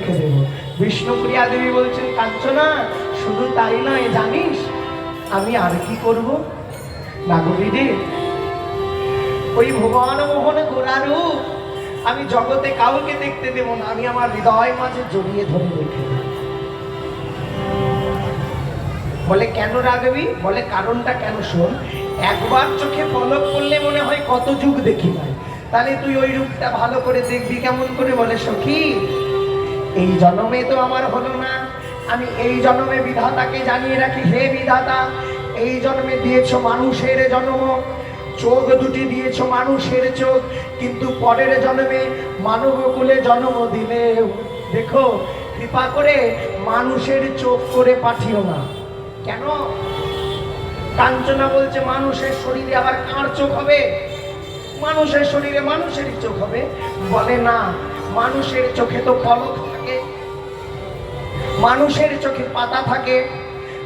রেখে দেবো। বিষ্ণুপ্রিয়া দেবী বলছেন, কাঞ্চনা শুধু তাই নয়, জানিস আমি আর কি করব? নাগরীরে, ওই ভুবন মোহন গোরা রূপ আমি জগতে কাউকে দেখতে দেব না, আমি আমার হৃদয় মাঝে জড়িয়ে ধরে রেখে দেব। বলে কেন রাগবি? বলে কারণটা কেন শোন, একবার চোখে পলক করলে মনে হয় কত যুগ দেখি না, তাহলে তুই ওই রূপটা ভালো করে দেখবি কেমন করে? বলে সখী, এই জন্মে তো আমার হলো না, আমি এই জন্মে বিধাতাকে জানিয়ে রাখি, হে বিধাতা এই জন্মে দিয়েছো মানুষের জন্ম, চোখ দুটি দিয়েছো মানুষের চোখ, কিন্তু পরের জন্মে মানব কুলে জন্ম দিলে দেখো কৃপা করে মানুষের চোখ করে পাঠিও না। কেন? কাঞ্চনা বলছে মানুষের শরীরে আবার কার চোখ হবে? মানুষের শরীরে মানুষেরই চোখ হবে? বলে না, মানুষের চোখে তো পলক থাকে, মানুষের চোখে পাতা থাকে,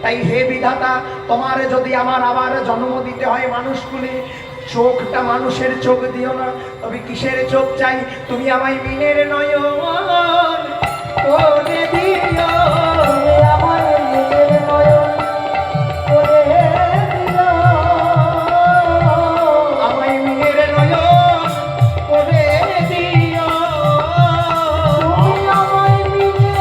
তাই হে বিধাতা তোমার যদি আমার আবার জন্ম দিতে হয় মানুষ কুলে, চোখটা মানুষের চোখ দিও না। তবে কিসের চোখ চাই? তুমি আমায় মিনের নয়ন করে দিও, আমায় মিনের নয়ন করে দিও, আমায় মিনের নয়ন করে দিও, আমায় মিনের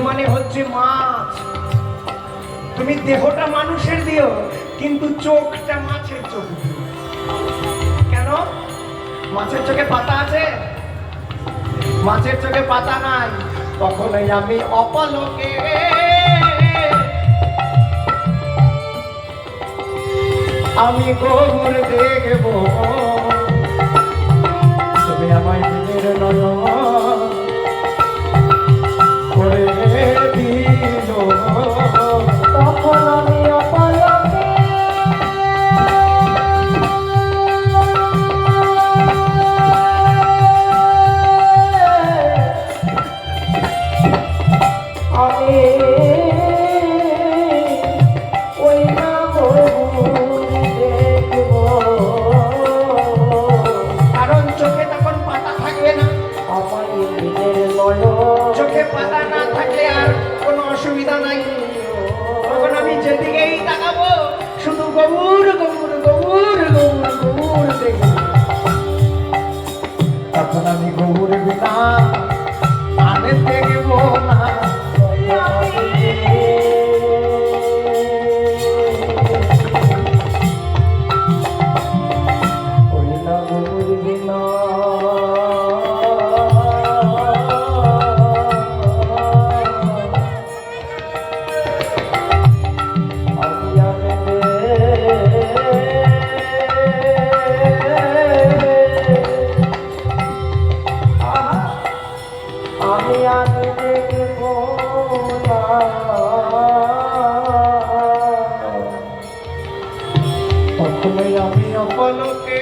মানে হচ্ছে মাছ। তুমি দেহটা মানুষের দিও, কিন্তু চোখটা মাছের চোখ দিও। কেন? মাছের চোখে পাতা আছে? মাছের চোখে পাতা নাই। তখনই আমি অপলকে আমি গৌর দেখব, তুমি আমায় দিনের নয়ন করে দিল, তখন আমি অপলকে আমি ওই না দেখব। কারণ চোখে তখন পাতা থাকবে না, চোখে পাতা না থাকলে আর কোনো অসুবিধা নাই। তখন আমি যেদিকেই তাকাবো শুধু গৌর গৌর গৌর গৌর গৌর দেখব। তখন আমি গৌর বিনা আনে দেখব না। ওই না গৌর বিনা আমি আর দেখব না। তখনই আমি অপলকে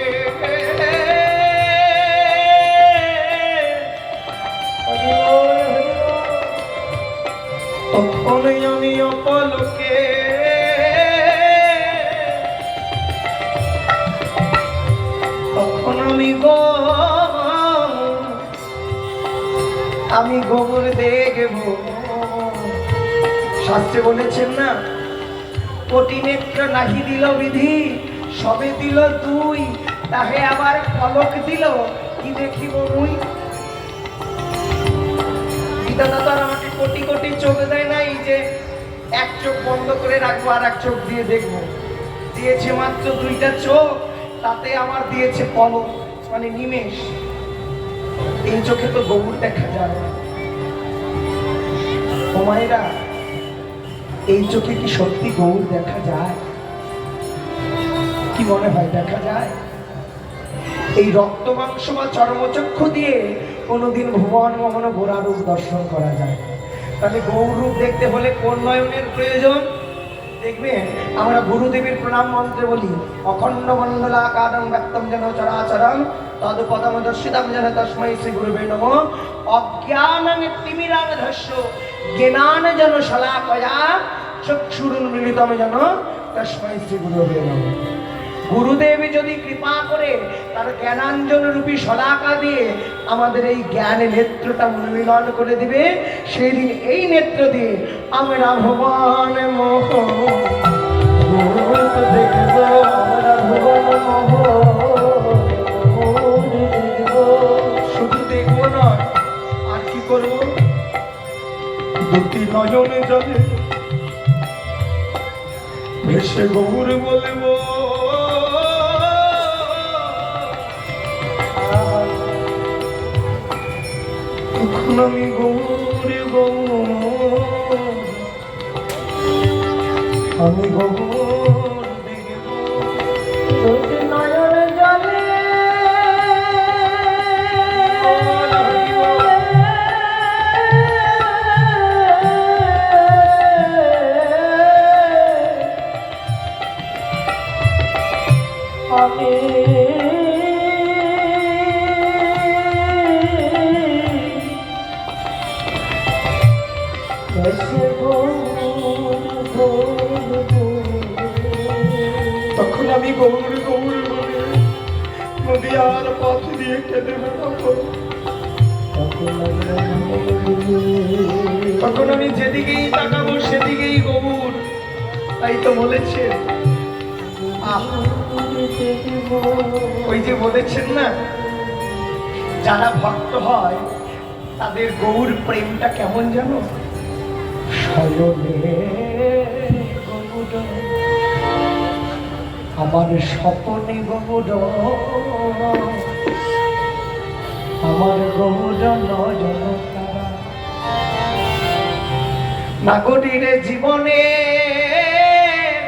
তখনই আমি অপলকে তখন আমি গৌর দেখব। শাস্ত্রে বলেছেন না, কোটি নেত্র নাহি দিল বিধি, সবে দিল তুই, তাহে আবার পলক দিল কি দেখিব মুই। বিধাতা তো আমাকে কোটি কোটি চোখ দেয় নাই যে এক চোখ বন্ধ করে রাখবো আর এক চোখ দিয়ে দেখবো। দিয়েছে মাত্র দুইটা চোখ, তাতে আমার দিয়েছে পলক, মানে নিমেষ। এই চোখে তো গৌর দেখা যায়। ও মায়েরা, এই চোখে কি সত্যি গৌর দেখা যায়? কি মনে হয় দেখা যায়? এই রক্ত মাংস বা চর্মচক্ষু দিয়ে কোনোদিন ভুবন মোহন গোরা রূপ দর্শন করা যায়। তাহলে গৌর রূপ দেখতে হলে কোন নয়নের প্রয়োজন? দেখবেন আমরা গুরুদেবের প্রণাম মন্ত্রে বলি, অখণ্ড মণ্ডলাকারং ব্যক্তম যেন চরাচরং তদপদম দর্শিতম যেন তস্मै শ্রী গুরুবে নমঃ। অজ্ঞানং তিমিরান্ধস্য জ্ঞানান যেন শলাকয়া চক্ষুরুন্মীলিতম যেন তস্मै শ্রী গুরুবে নমঃ। গুরুদেব যদি কৃপা করে তার জ্ঞানাঞ্জন রূপী শলাকা দিয়ে আমাদের এই জ্ঞানের নেত্রটা উন্মিলন করে দিবে, সেই দিন এই নেত্র দিয়ে আমরা ভুবন মোহ দেখব, আমরা ভুবন মোহ শুধু দেখবো নয়, আর কি করবো, দুটি নয়নে জলে ভেসে গৌর বলবো। তখন আমি গৌর গৌর, আমি গৌর দেখব, দুটি নয়ন জলে আমি তখন আমি গৌর গৌর বলে নদীয়ার পথ দিয়ে কেঁদে বেড়াবো। তখন আমি যেদিকেই তাকাবো সেদিকেই গৌর। তাই তো বলেছে, ওই যে বলেছেন না, যারা ভক্ত হয় তাদের গৌর প্রেমটা কেমন জানো, শয়নে গৌর আমার স্বপনে গৌর, আমার গৌর নয়ন তারা, নাগরীর জীবনে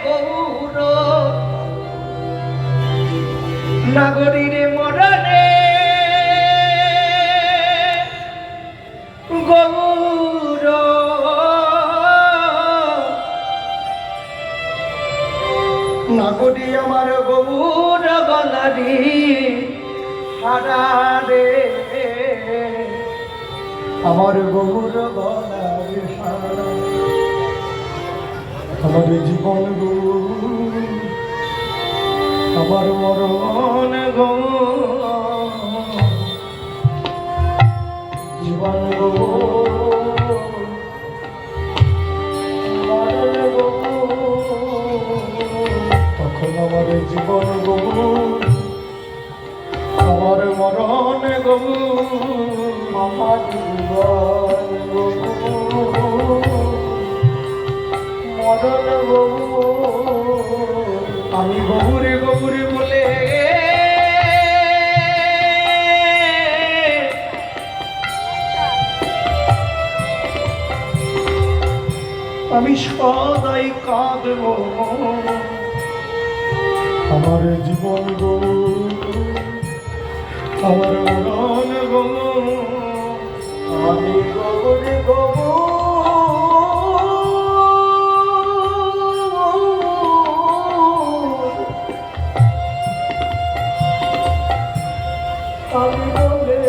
গৌর, নাগরীর মরণে গৌর, নাগরী আমার গৌর গলারি হারারে, আমার গৌর গলারি হারা, আমার জীবন গৌর, আমার মরণ গৌর, জীবন গৌর, মরণ গৌর, তখন আমার জীবন গৌর, আমার মরণ গৌর, আমার জীবন গৌর, মরণ গৌর, আমি গৌরে গৌরে বলে আমি সদাই কাঁদব, আমার জীবন গৌর, আমার মরণ গৌর, আমি গৌরে গৌর, আমি বলে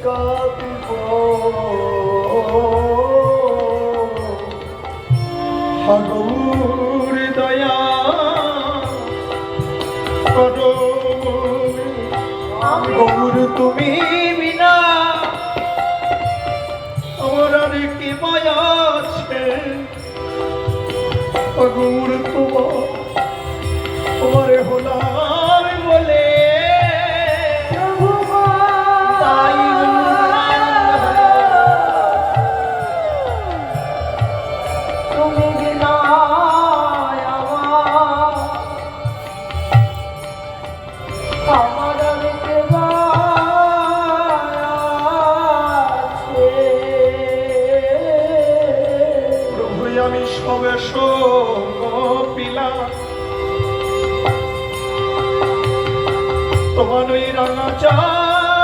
কাঁদিব, গৌর দয়া করো, গৌর তুমি বিনা আমার আর কি মায়া আছে, গৌর তোমার হলাম বলে তাই তুমি বিনা আমার প্রভু আমি সবে পিলা তোমার ওই রাঙাচারণে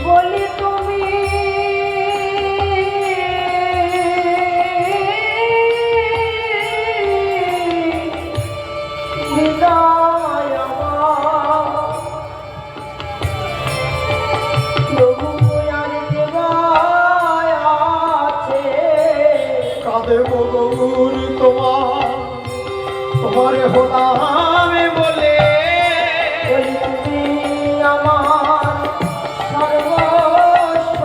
বলি তুমি দেব গৌর তোমারে হলাম বলে তুমি আমার সর্বস্ব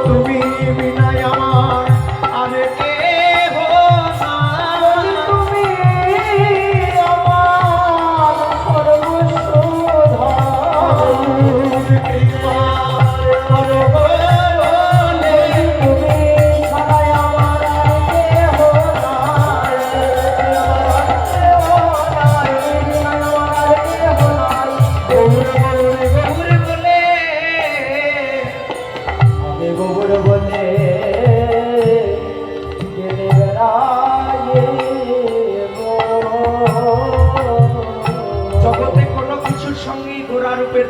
তুমি বিনায় আমার আর কেহ নাই তুমি আমার সর্বস্ব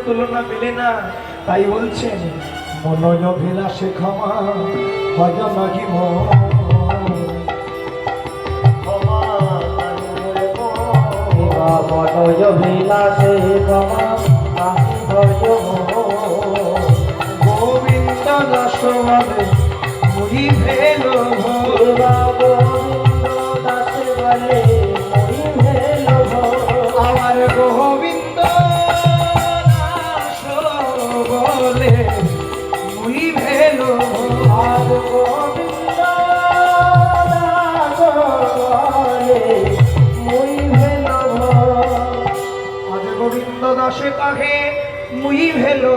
তুলনা মেলে না, তাই বলছেন মনয় বিলাসে ক্ষমা হয় নাকি মনয় বিলাসে ক্ষমা গোবিন্দ দাস বলে মুড়ি ভেল গোবিন্দ দাস বলে মুড়ি ভেল আমার গোবিন্দ বলে মুই ভেলো আজ গোবিন্দ দাস বলে মুই ভেলো আজ গোবিন্দ দাসে কাহে মুই ভেলো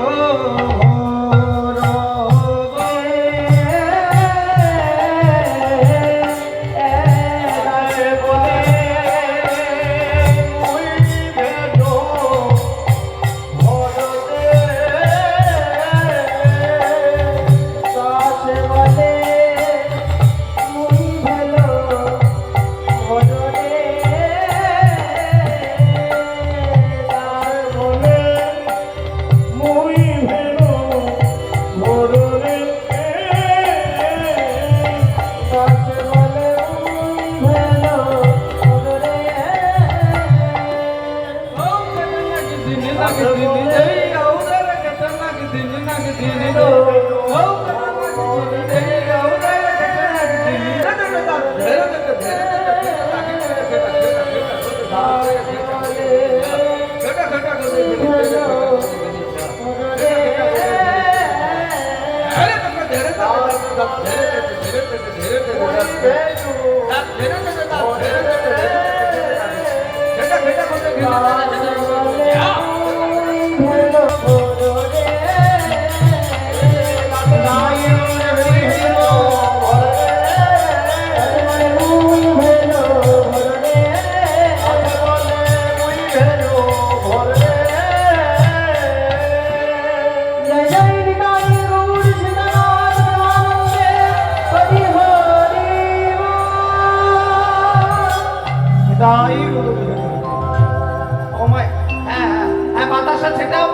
বাতাসা ছেটাও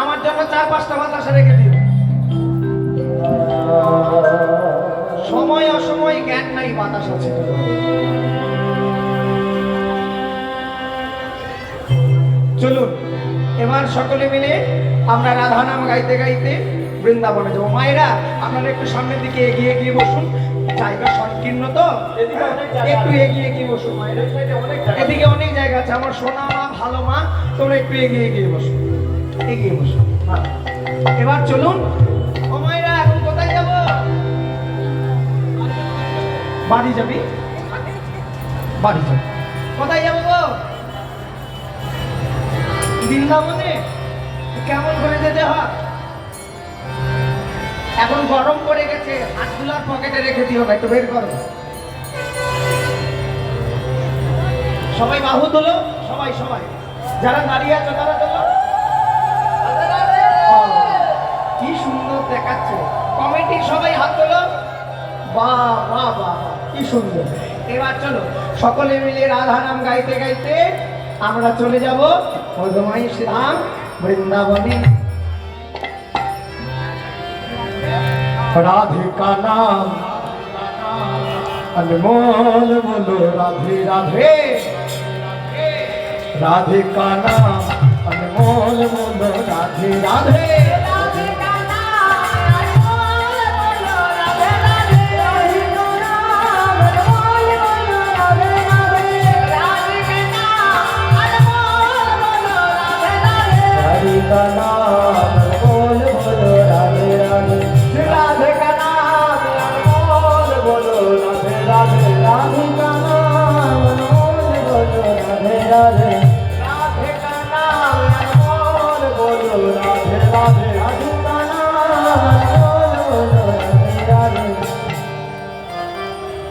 আমার জন্য 4-5টা বাতাসা রেখে দিও। সময় অসময় জ্ঞান নাই বাতাসা ছেটাও। চলুন এবার সকলে মিলে আমরা রাধা নাম গাইতে গাইতে বৃন্দাবনে যাবো। মায়েরা আপনারা একটু সামনের দিকে এগিয়ে গিয়ে বসুন, জায়গা সংকীর্ণ তো একটু এগিয়ে গিয়ে বসুন। মায়েরা এদিকে অনেক জায়গা আছে, আমার সোনা মা ভালো মা, তোমরা একটু এগিয়ে গিয়ে বসো, এগিয়ে বসো। এবার চলুন। ও মায়েরা এখন কোথায় যাব? বাড়ি যাবি? বাড়ি যাবি? কোথায় যাবো গো? বৃন্দাবনে? কেমন করে যেতে হয়? এখন গরম পড়ে গেছে, হাতগুলার পকেটে রেখে দিও না, একটু বের করো। সবাই বাহু তোলো, সবাই সবাই যারা দাঁড়িয়ে আছো তারা তোলো। কি সুন্দর দেখাচ্ছে। কমিটি সবাই হাত তোলো। বাহ বাহ বাহ, কি সুন্দর। এবার চলো সকলে মিলে রাধা নাম গাইতে গাইতে আমরা চলে যাব ভগবান শ্রীরাম বৃন্দাবনে। राधे का नाम अनमोल बोलो राधे राधे, राधे का नाम अनमोल बोलो राधे राधे, राधे का नाम अनमोल बोलो राधे राधे,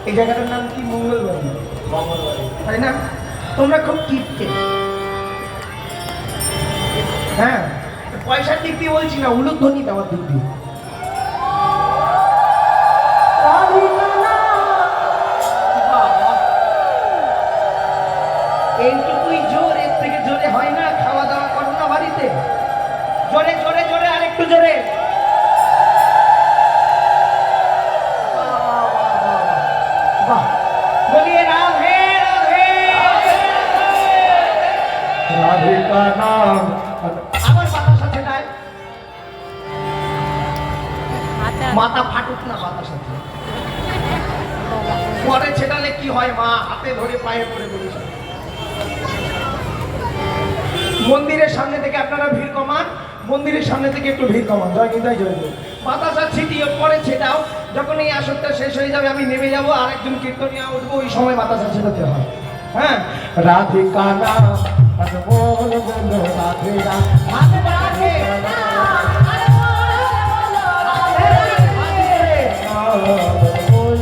এই জায়গাটার নাম কি? মঙ্গলবাড়ি। তাই না? তোমরা খুব কিপটে। হ্যাঁ, পয়সার দিক দিয়ে বলছি না, উলুধ্বনি দেওয়ার দিক দিয়ে। এইটুকুই জোর, এর থেকে জোরে হয় না। খাওয়া দাওয়া করো না বাড়িতে? জোরে জোরে জোরে, আর একটু জোরে। বাহ, বলিয়ে রাধে রাধে। রাধে কা নাম। আবার বাতাসা ছেটায়। মাথা ফাটুক না বাতাসা। পরে ছেটালে কি হয়? মা হাতে ধরে পায়ে পড়ে বলেছে। মন্দিরের সামনে থেকে আপনারা ভিড় কমান, মন্দিরের সামনে থেকে একটু ভিড় কমান। জয় নিতাই, জয় জয়। বাতাসা ছিটিয়ে পরে ছেটাও। যখন এই আসরটা শেষ হয়ে যাবে, আমি নেমে যাবো, আর একজন কীর্তনিয়া উঠবো, ওই সময় বাতাসা ছেটাতে হয়। হ্যাঁ, রাধে কা নাম অনমোল বলো রাধে রাধে রাধে রাধে। অনমোল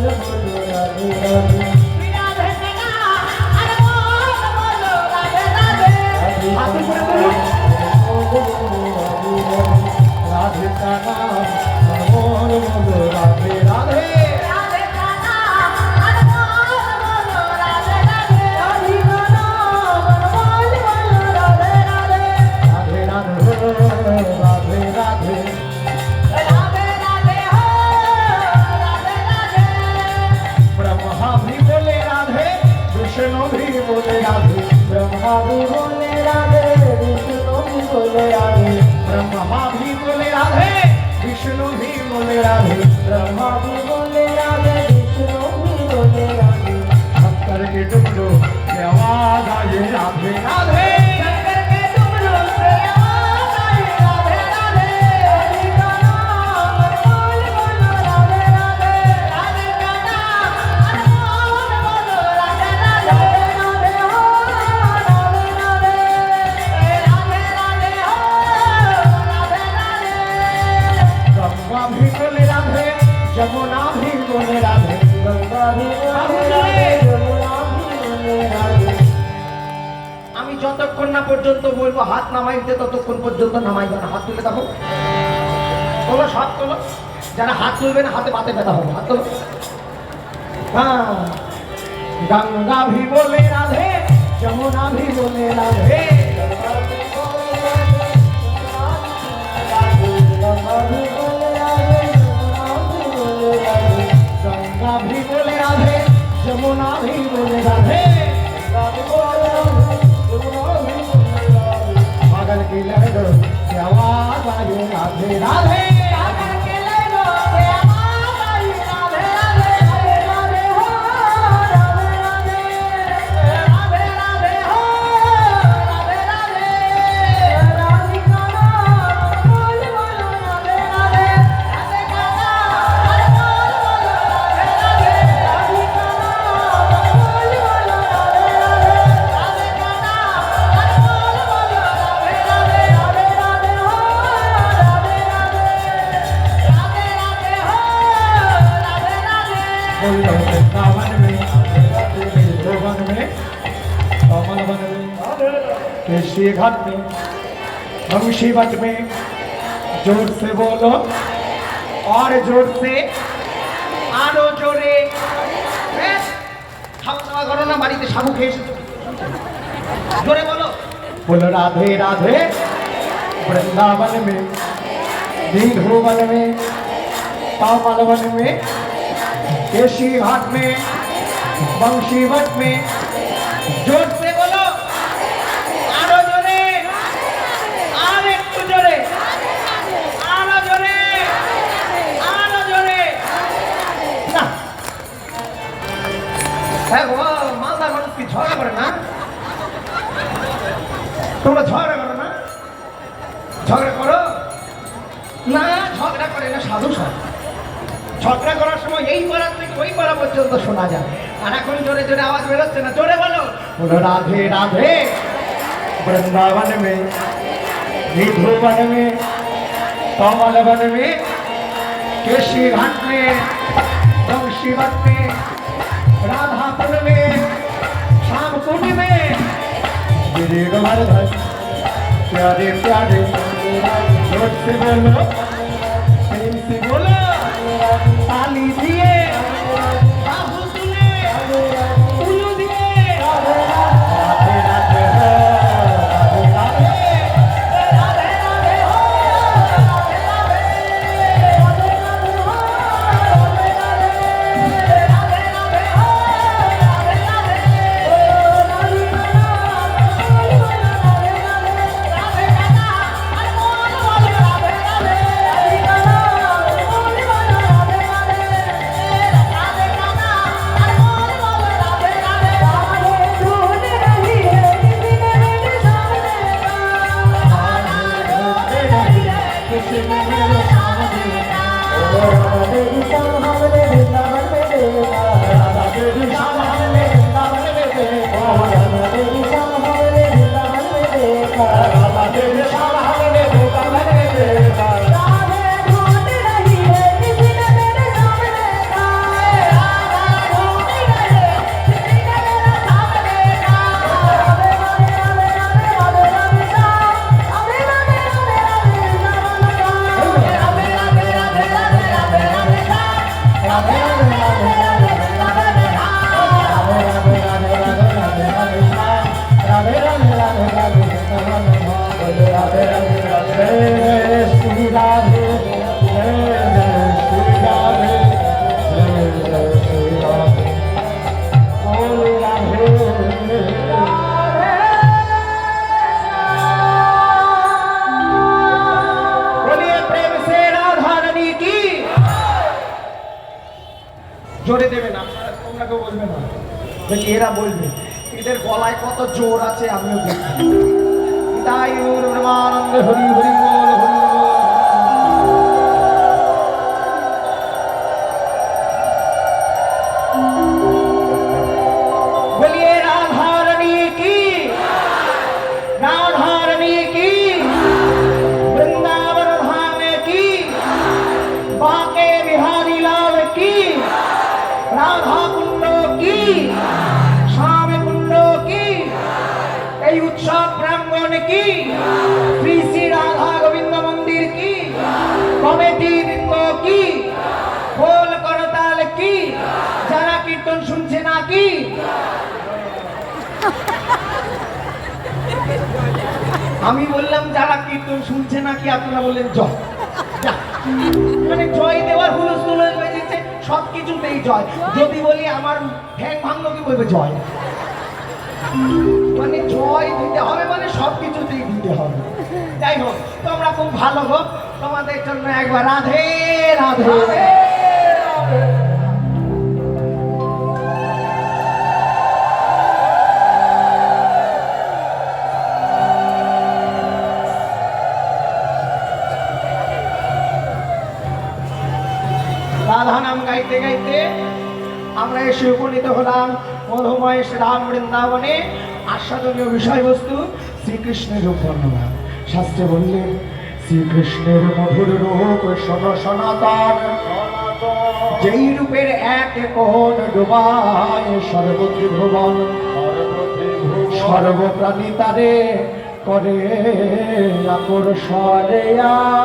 বলো রাধে রাধে হাতে করে বলুন। রাধে কা নাম অনমোল বলো রাধে রাধে রাধে রাধে ब्रह्मा भी बोले राधे विष्णु भी बोले राधे ब्रह्मा भी बोले राधे विष्णु भी बोले राधे ब्रह्मा भी बोले राधे विष्णु भी बोले राधे ब्रह्मा भी बोले राधे विष्णु भी बोले राधे शंकर के डुबलो की आवाज आए राधे राधे गंगा भी बोले राधे जमुना भी बोले राधे गंगा भी बोले राधे जमुना भी बोले राधे আমি যতক্ষণ না পর্যন্ত বলবো হাত নামাইতে, ততক্ষণ পর্যন্ত নামাইবে না। হাত তুলে দেখো, তোলো, সব তোলো। যারা হাত তুলবে না, হাতে পাতে ব্যথা হবে। হাত তোলো। হ্যাঁ, गंगा भी बोले राधे जमुना भी बोले राधे गंगा भी बोले राधे जमुना भी बोले राधे गंगा भी बोले राधे जमुना भी बोले राधे पागल की लहरों की आवाज आए राधे राधे वृंदावन में भुवन में कमल वन में केशी घाट में वंशी वट में जोर से बोलो और जोर से, আরো জোরে। খাওয়া দাওয়া করো না বাড়িতে? সাবু খেয়ে এসেছো, জোরে বলো। बोलो राधे राधे वृंदावन में भुवन में कमल वन में केशी घाट में वंशी वट में জোর সে বলো, আরো জোরে, আর একটু জোরে, আরো জোরে, আরো জোরে। না, হ্যাঁ গো, মালদার মানুষ কি ঝগড়া করে না? তোমরা ঝগড়া করো না? ঝগড়া করো না? ঝগড়া করে না সাধু সব। ঝগড়া করার সময় এই পাড়া থেকে ওই পাড়া পর্যন্ত শোনা যায়। আর এখন জোরে জোরে আওয়াজ বেরোচ্ছে না, জোরে বলো। बोलो राधे राधे वृंदावन में भुवन में कमल वन में केशी घाट में वंशी वट में राधा कुंड में श्याम कुंड में गिरे गोवर्धन प्यारे प्यारे जोर से बोलो प्रेम से बोलो ताली दिए बाहु दिए उल्लू दिए राधे राधे हो राधे राधे राधे हो राधे राधे राधे राधे हो राधे राधे राधे राधे हो राधे राधे জোরে দেবে না, তোমরা কেউ বলবে না, দেখি এরা বলবে এদের গলায় কত জোর আছে আমিও দেখি। তাই ব্রহ্মানন্দ হরি হরি বল হরি বল। বলিয়ে রাধা রানী কি, রাধা রানী কি, বৃন্দাবন ধামে কি, বাঁকে বিহারী লাল কি, রাধা কুণ্ড কি, শ্যাম কুণ্ড কি, এই উৎসব প্রাঙ্গণ কি, শ্রী শ্রী রাধা গোবিন্দ মন্দির কি, কমিটি বৃন্দ কি, খোল করতাল কি, যারা কীর্তন শুনছে না কি। আমি বললাম যারা কীর্তন শুনছে না কি, আপনারা বললেন জয়। মানে জয় দেওয়ার হুলস্থুল হয়ে যাচ্ছে, সব কিছুতেই জয়। যদি বলি আমার ঠ্যাং ভাঙলো কি বলবে জয়, মানে জয় দিতে হবে, মানে সব কিছুতেই দিতে হবে। যাই হোক, তোমরা খুব ভালো হোক, তোমাদের জন্য একবার রাধে রাধে। রাধা নাম গাইতে গাইতে আমরা এসে উপনীত হলাম মধুময় শ্রীরাম বৃন্দাবনে। আস্বাদনীয় বিষয়বস্তু শ্রীকৃষ্ণের রূপ বর্ণনা। শাস্ত্রে বললেন শ্রীকৃষ্ণের মধুর রূপ শোনো সনাতন, যেই রূপের এক কোণ ডুবায় সর্বত্রিভুবন, সর্বপ্রাণী তারে করে আকর্ষণ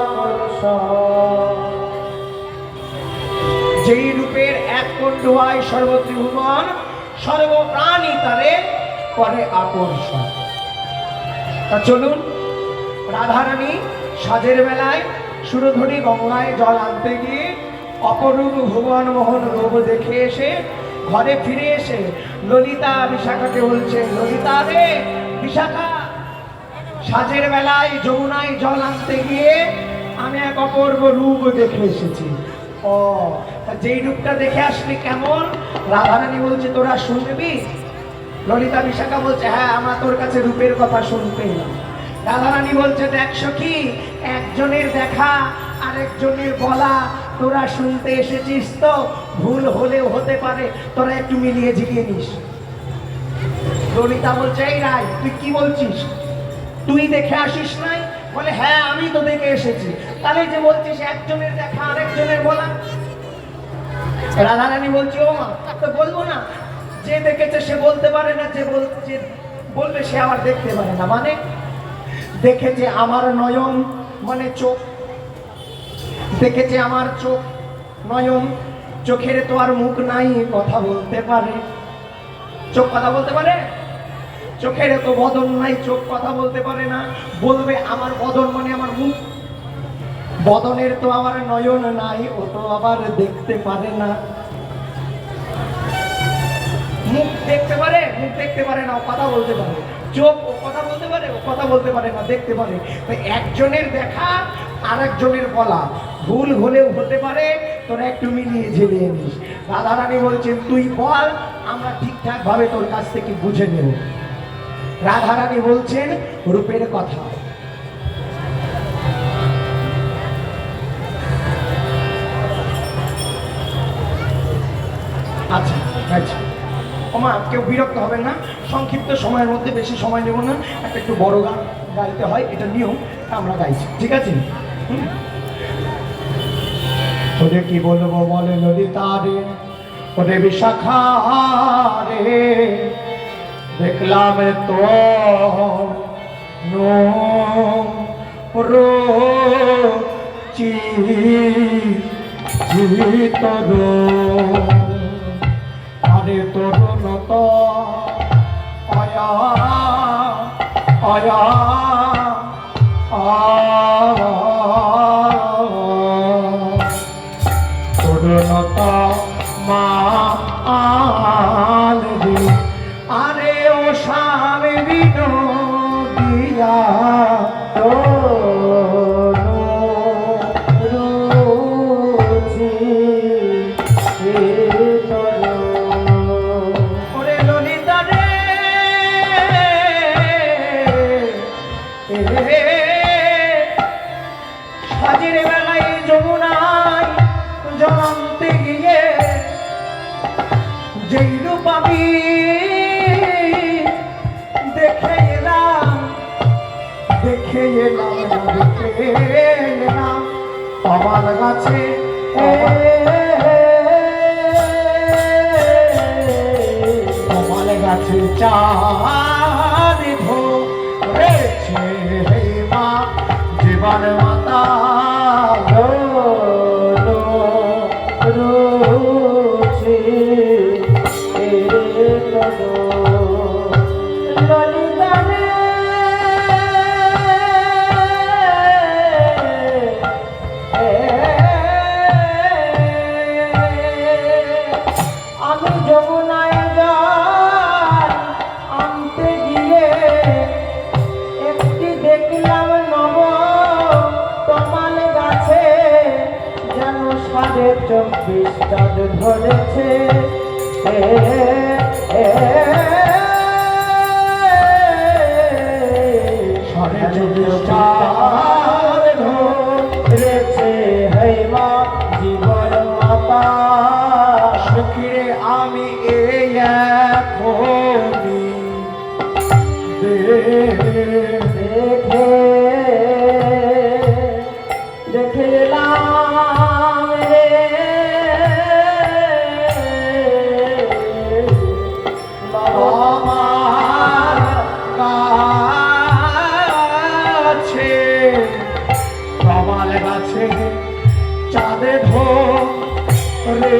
আকর্ষণ। যেই রূপের এক কোণ ডুবায় সর্বত্রিভুবন, সর্বপ্রাণী তারে করে আকর্ষণ। তা চলুন, রাধারানী সাজের বেলায় সুরধনী গঙ্গায় জল আনতে গিয়ে অপরূপ ভুবন মোহন রূপ দেখে এসে ঘরে ফিরে এসে ললিতা বিশাখাকে বলছে, ললিতা রে বিশাখা, সাজের বেলায় যমুনায় জল আনতে গিয়ে আমি এক অপূর্ব রূপ দেখে এসেছি। ও, তা যেই রূপটা দেখে আসলি কেমন? রাধারানী বলছে তোরা শুনবি? ললিতা বিশাখা বলছে হ্যাঁ, আমরা তোর কাছে রূপের কথা শুনতে এলাম। রাধারানী বলছে দেখ সখী, একজনের দেখা আরেকজনের বলা তোরা শুনতে এসেছিস, তো ভুল হলেও হতে পারে, তোরা একটু মিলিয়ে ঝিলিয়ে নিস। ললিতা বলছে এই রায়, তুই কি বলছিস? তুই দেখে আসিস নাই? বলে হ্যাঁ, আমি তো দেখে এসেছি। তাহলে যে বলছিস একজনের দেখা আরেকজনের বলা। রাধারানী বলছে ও মা, তো বলবো না, যে দেখেছে সে বলতে পারে না, যে বলবে সে আবার দেখতে পারে না। মানে দেখেছে আমার নয়ন, মানে চোখ, দেখেছে আমার চোখ নয়ন, চোখের তো আর মুখ নাই, কথা বলতে পারে। চোখ কথা বলতে পারে? চোখের তো বদন নাই, চোখ কথা বলতে পারে না। বলবে আমার বদন মানে আমার মুখ। বদনের তো আমার নয়ন নাই, ও তো আবার দেখতে পারে না। মুখ দেখতে পারে, মুখ দেখতে পারে না, ও কথা বলতে পারে। চোখ, ও কথা বলতে পারে, ও কথা বলতে পারে না, দেখতে পারে। তো একজনের দেখা আর একজনের বলা ভুল হলেও হতে পারে, তোরা একটু মিলিয়ে ঝেলিয়ে নিস। রাধারানী বলছেন তুই বল, আমরা ঠিকঠাক ভাবে তোর কাছ থেকে বুঝে নেব। রাধারানী বলছেন রূপের কথা। আচ্ছা আচ্ছা, ওমা কেউ বিরক্ত হবেন না, সংক্ষিপ্ত সময়ের মধ্যে বেশি সময় নেব না। একটু বড় গান গাইতে হয়, এটা নিয়ম, আমরা গাইছি, ঠিক আছে? ওদের কি বলবো বলে ললিতা রে, ওদের বিশাখা রে, দেখলাম তো আরে তরুণ তো আয়া আয়া তরুণতা মা আলবি, আরে ও স্বামী বিনোদিয়া তো সাজের বেলায় যমুনায় জলান্তে গিয়ে যেই রূপ আমি দেখে এলাম, দেখে এলাম, দেখে এলাম আমার কাছে। আমার কাছে চাঁদ ধরেছে মা জীবন মাতা রুচি ললিতানে আমি যমুনায় যাই আনতে গিয়ে একটি দেখলাম নব তমাল গাছে, যেন 24 চাঁদ ধরেছে। ধরেছে হে মা জীবন মাতা, সখীরে আমি এই এখনি দেখলাম রে আমার কাছে কমাল গাছে চাঁদে ধরে